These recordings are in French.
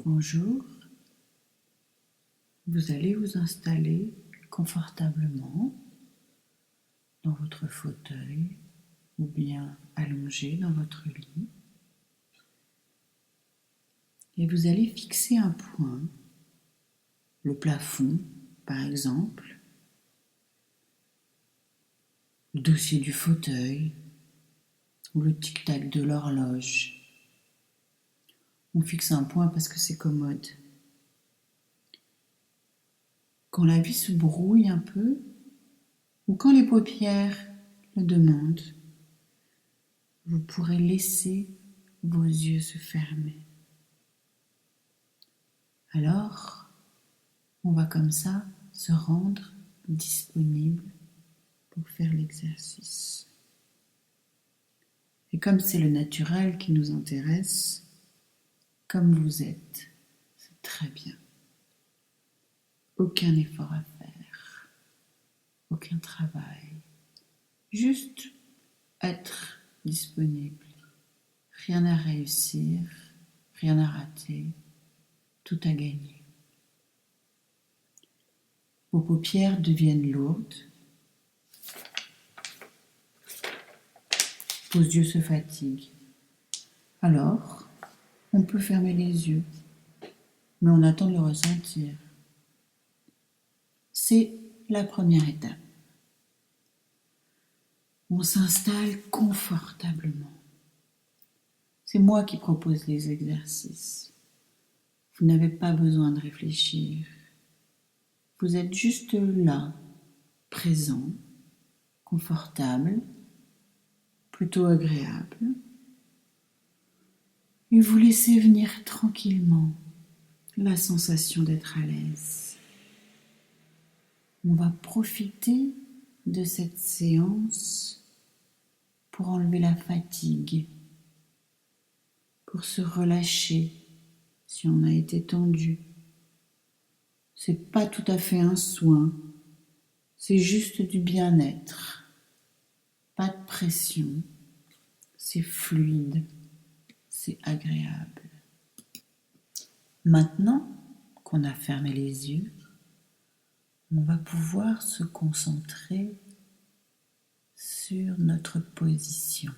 Bonjour, vous allez vous installer confortablement dans votre fauteuil ou bien allongé dans votre lit et vous allez fixer un point, le plafond par exemple, le dossier du fauteuil ou le tic-tac de l'horloge. On fixe un point parce que c'est commode. Quand la vie se brouille un peu, ou quand les paupières le demandent, vous pourrez laisser vos yeux se fermer. Alors, on va comme ça se rendre disponible pour faire l'exercice. Et comme c'est le naturel qui nous intéresse, comme vous êtes, c'est très bien. Aucun effort à faire, aucun travail, juste être disponible. Rien à réussir, rien à rater, tout à gagner. Vos paupières deviennent lourdes, vos yeux se fatiguent. Alors, on peut fermer les yeux, mais on attend de le ressentir. C'est la première étape. On s'installe confortablement. C'est moi qui propose les exercices. Vous n'avez pas besoin de réfléchir. Vous êtes juste là, présent, confortable, plutôt agréable. Et vous laissez venir tranquillement la sensation d'être à l'aise. On va profiter de cette séance pour enlever la fatigue, pour se relâcher si on a été tendu. C'est pas tout à fait un soin, c'est juste du bien-être. Pas de pression, c'est fluide, c'est agréable. Maintenant qu'on a fermé les yeux, on va pouvoir se concentrer sur notre position,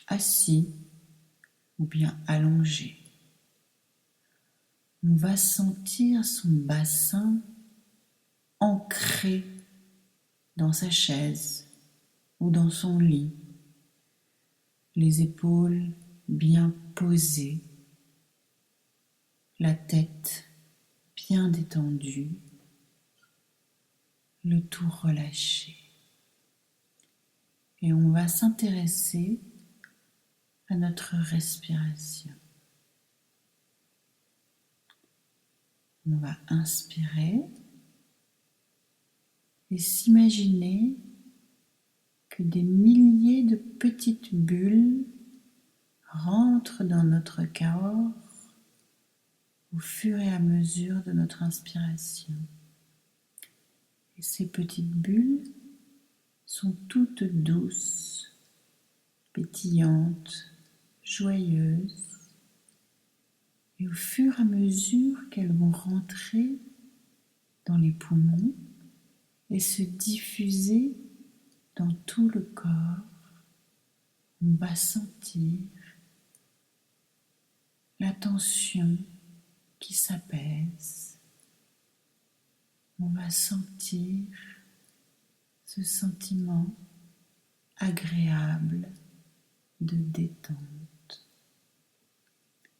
assis ou bien allongé. On va sentir son bassin ancré dans sa chaise ou dans son lit, les épaules bien posées, la tête bien détendue, le tout relâché. Et on va s'intéresser à notre respiration. On va inspirer et s'imaginer que des milliers de petites bulles rentrent dans notre corps au fur et à mesure de notre inspiration. Et ces petites bulles sont toutes douces, pétillantes, joyeuses. Et au fur et à mesure qu'elles vont rentrer dans les poumons et se diffuser dans tout le corps, on va sentir la tension qui s'apaise. On va sentir ce sentiment agréable de détente.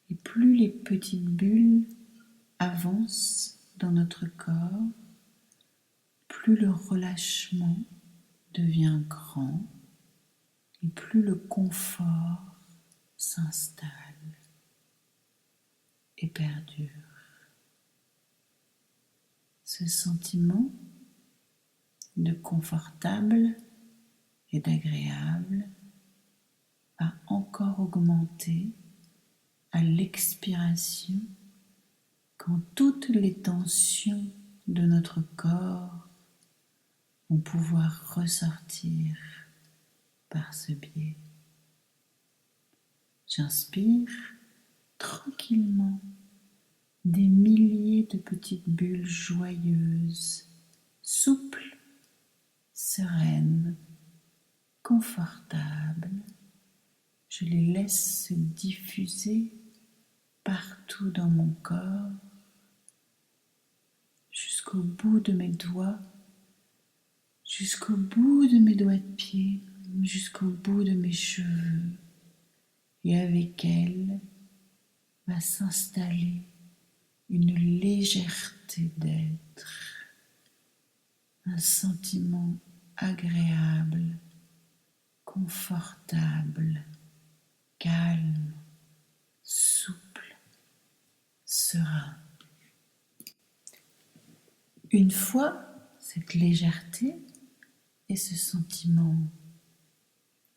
Et plus les petites bulles avancent dans notre corps, plus le relâchement devient grand et plus le confort s'installe et perdure. Ce sentiment de confortable et d'agréable va encore augmenter à l'expiration quand toutes les tensions de notre corps vont pouvoir ressortir par ce biais. J'inspire tranquillement de petites bulles joyeuses, souples, sereines, confortables. Je les laisse se diffuser partout dans mon corps, jusqu'au bout de mes doigts, jusqu'au bout de mes doigts de pied, jusqu'au bout de mes cheveux. Et avec elles va s'installer une légèreté d'être, un sentiment agréable, confortable, calme, souple, serein. Une fois cette légèreté et ce sentiment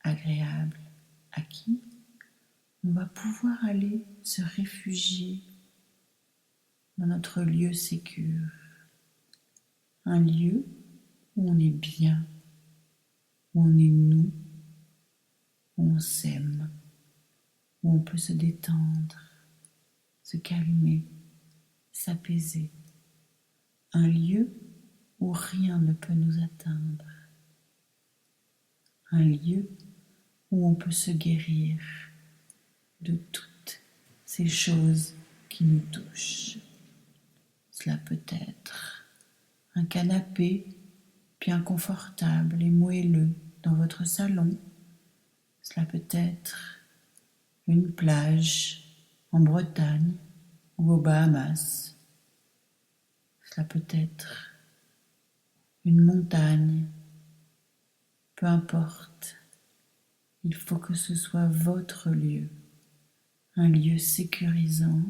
agréable acquis, on va pouvoir aller se réfugier dans notre lieu sécure, un lieu où on est bien, où on est nous, où on s'aime, où on peut se détendre, se calmer, s'apaiser, un lieu où rien ne peut nous atteindre, un lieu où on peut se guérir de toutes ces choses qui nous touchent. Cela peut être un canapé bien confortable et moelleux dans votre salon. Cela peut être une plage en Bretagne ou aux Bahamas. Cela peut être une montagne. Peu importe, il faut que ce soit votre lieu. Un lieu sécurisant,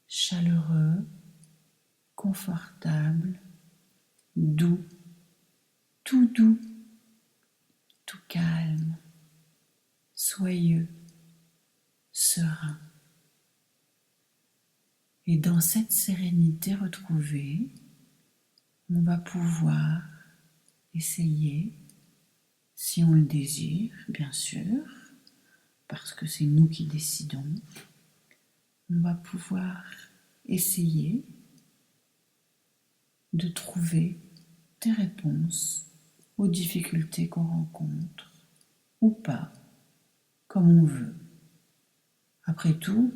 chaleureux, confortable, doux, tout calme, soyeux, serein. Et dans cette sérénité retrouvée, on va pouvoir essayer, si on le désire, bien sûr, parce que c'est nous qui décidons, on va pouvoir essayer de trouver des réponses aux difficultés qu'on rencontre, ou pas, comme on veut. Après tout,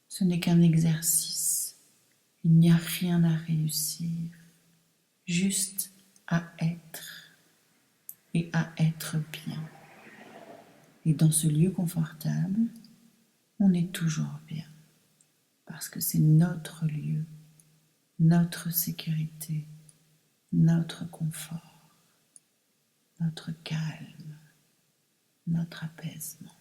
ce n'est qu'un exercice. Il n'y a rien à réussir, juste à être et à être bien. Et dans ce lieu confortable, on est toujours bien, parce que c'est notre lieu, notre sécurité, notre confort, notre calme, notre apaisement.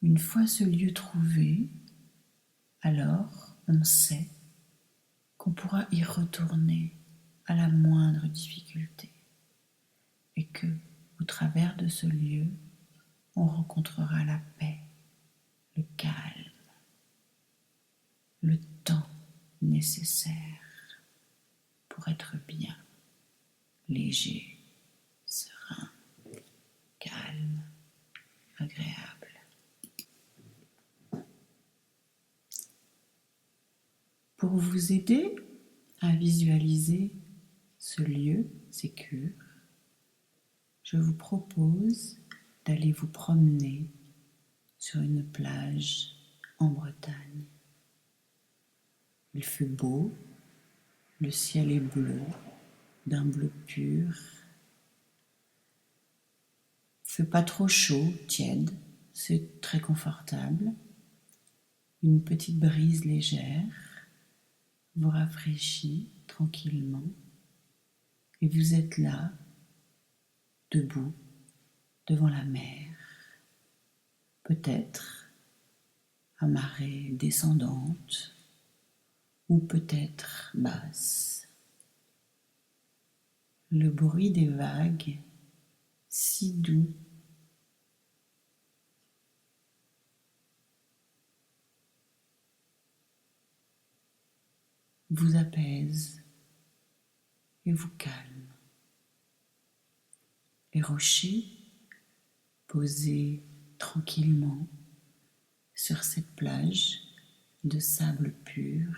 Une fois ce lieu trouvé, alors on sait qu'on pourra y retourner à la moindre difficulté et que, au travers de ce lieu, on rencontrera la paix, le calme, le temps nécessaire pour être bien, léger, serein, calme, agréable. Pour vous aider à visualiser ce lieu sécure, je vous propose d'aller vous promener sur une plage en Bretagne. Il fait beau, le ciel est bleu, d'un bleu pur. Il fait pas trop chaud, tiède, c'est très confortable. Une petite brise légère vous rafraîchit tranquillement et vous êtes là, debout, devant la mer, peut-être à marée descendante ou peut-être basse. Le bruit des vagues, si doux, vous apaise et vous calme. Les rochers posés tranquillement sur cette plage de sable pur,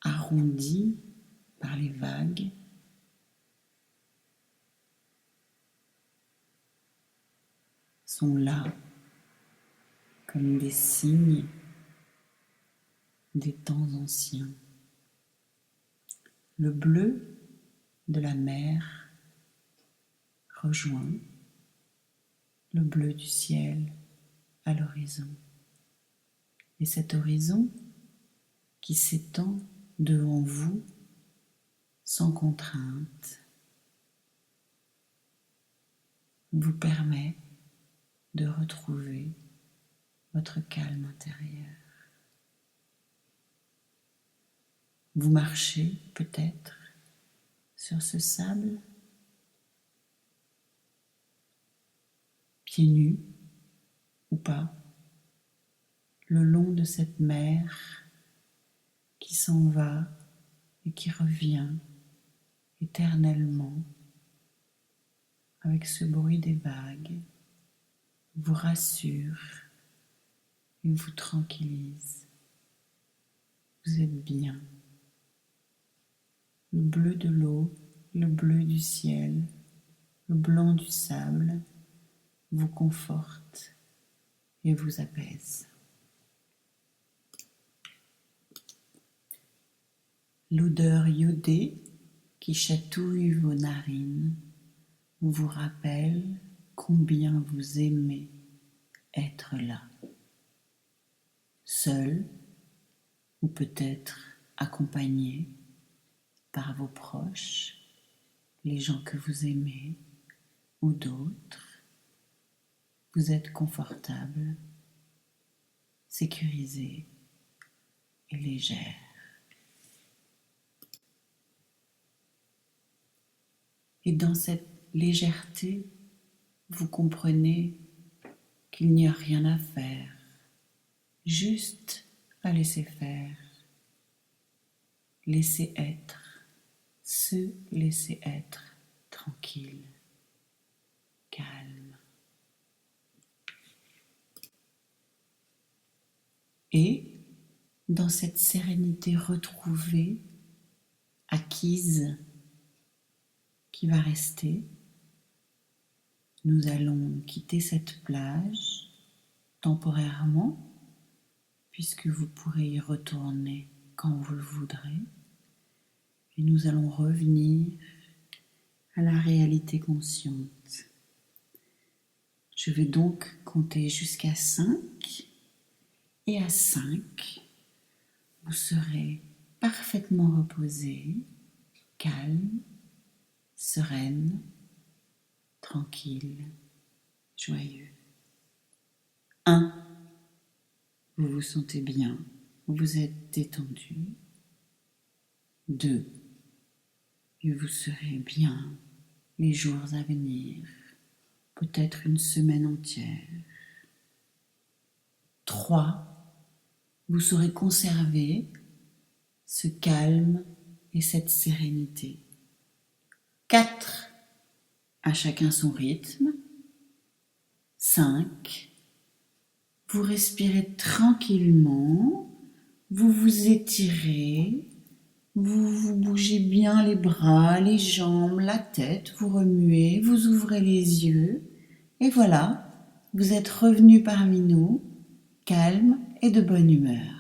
arrondi par les vagues, sont là comme des signes des temps anciens. Le bleu de la mer rejoint le bleu du ciel à l'horizon. Et cet horizon qui s'étend devant vous sans contrainte vous permet de retrouver votre calme intérieur. Vous marchez peut-être sur ce sable, pieds nus ou pas, le long de cette mer qui s'en va et qui revient éternellement avec ce bruit des vagues, vous rassure et vous tranquillise. Vous êtes bien. Le bleu de l'eau, le bleu du ciel, le blanc du sable vous conforte et vous apaise. L'odeur iodée qui chatouille vos narines vous rappelle combien vous aimez être là, seul ou peut-être accompagné par vos proches, les gens que vous aimez ou d'autres. Vous êtes confortable, sécurisé et légère. Et dans cette légèreté, vous comprenez qu'il n'y a rien à faire, juste à laisser faire, laisser être, se laisser être tranquille, calme. Et dans cette sérénité retrouvée, acquise, qui va rester, nous allons quitter cette plage temporairement, puisque vous pourrez y retourner quand vous le voudrez, et nous allons revenir à la réalité consciente. Je vais donc compter jusqu'à 5, et à 5, vous serez parfaitement reposé, calme, sereine, tranquille, joyeux. 1, vous vous sentez bien, vous êtes détendu. 2, et vous serez bien les jours à venir, peut-être une semaine entière. 3, vous saurez conserver ce calme et cette sérénité. 4, à chacun son rythme. 5, vous respirez tranquillement, vous vous étirez, vous bougez bien les bras, les jambes, la tête, vous remuez, vous ouvrez les yeux, et voilà, vous êtes revenu parmi nous, calme et de bonne humeur.